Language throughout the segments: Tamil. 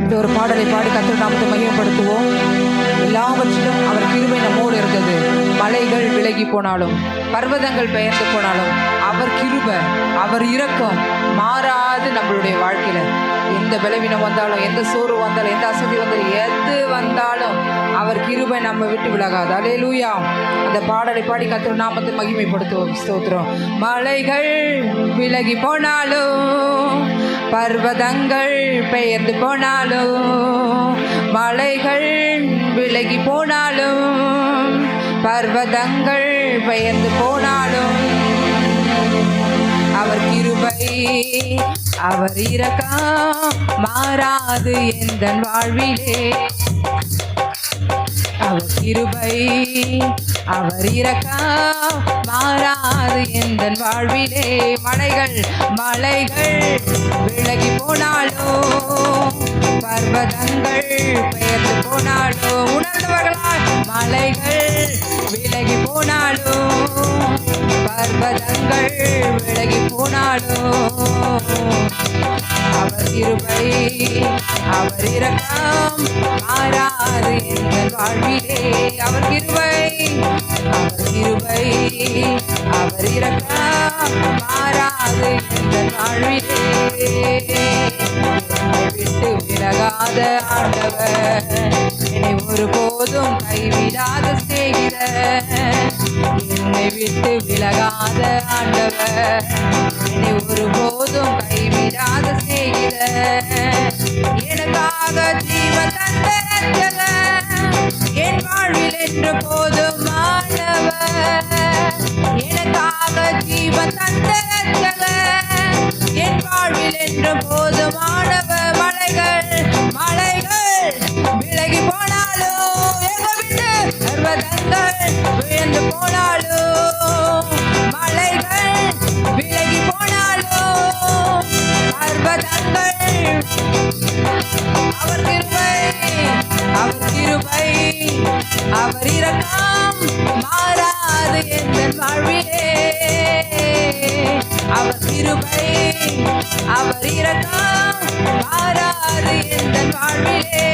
இந்த ஒரு பாடலை பாடி கர்த்தர் நாமத்தை மகிமைப்படுத்துவோம். எல்லாவற்றிலும் அவர் கிருபை நம்மோடு இருந்தது. மலைகள் விலகி போனாலும், பர்வதங்கள் பெயர்ந்து போனாலும், அவர் கிருபை, அவர் இரக்கம் மாறாது நம்மளுடைய வாழ்க்கையில. எந்த பலவீனம் வந்தாலும், எந்த சோறு வந்தாலும், எந்த அசதி வந்தாலும், எது வந்தாலும் அவர் கிருபை நம்ம விட்டு விலகாது. அல்லேலூயா. அந்த பாடலை பாடி கர்த்தர் நாமத்தை மகிமைப்படுத்துவோம். ஸ்தோத்திரம். மலைகள் விலகி போனாலும், பர்வதங்கள் பெயர்ந்து போனாலும், மலைகள் விலகி போனாலும், பர்வதங்கள் பெயர்ந்து போனாலும், அவர் கிருபை, அவர் இரக்கம் மாறாது எந்தன் வாழ்விலே. அவர் கிருபை, அவர் இரக்கம் மாறாது எந்தன் வாழ்விலே. மலைகள் விலகி போனாலும், பர்வதங்கள் பெயர்ந்து போனாலும், உணர்ந்தவர்களால் மலைகள் விலகி போனாலும், பர்வதங்கள் விலகி போனாலும், அவர் கிருபை, அவர் இரக்கம் மாறாது எங்கள் வாழ்விலே. அவர் கிருபை, அவர் கிருபை, அவர் இரக்கம் மாறாது எங்கள் வாழ்விலே. என்னை விட்டு விலகாத ஆண்டவர், என்னை ஒருபோதும் கைவிடாத சிநேகிதர். என்னை விட்டு விலகாத ஆண்டவர், என்னை ஒருபோதும் கைவிடாத சிநேகிதர். எனக்காக ஜீவன் தந்த ரட்சகர், என் வாழ்வில் என்று போதுமானவர். எனக்காக ஜீவன் தந்த ரட்சகர், என் வாழ்வில் என்று போதுமானவர். மலைகள் விலகி போனாலும், எங்க விட்டு பர்வதங்கள் விழுந்து போனாலும், மலைகள் விலகி போனாலும், பர்வதங்கள், அவர் கிருபை, அவர் கிருபை, அவர் இரக்கம் மாறாது எந்தன் வாழ்விலே. அவர் கிருபை, அவர் இரக்கம் மாறாது எந்தன் வாழ்விலே.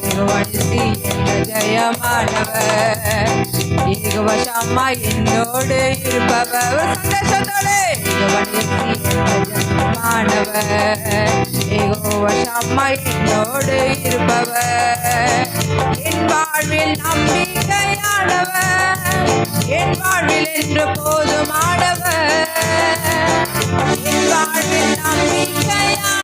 ஏகோவானிசி என்ற ஜெயமானவர், ஏகோவா ஷம்மா என்னோடு இருப்பவர். சந்தோஷத்தோடு ஏகோவானிசி என்ற ஜெயமானவர், ஏகோவா ஷம்மா என்னோடு இருப்பவர். என் வாழ்வில் நம்பிக்கையானவர், என் வாழ்வில் என்று போதுமானவர். என் வாழ்வில் நம்பிக்கையானவர்.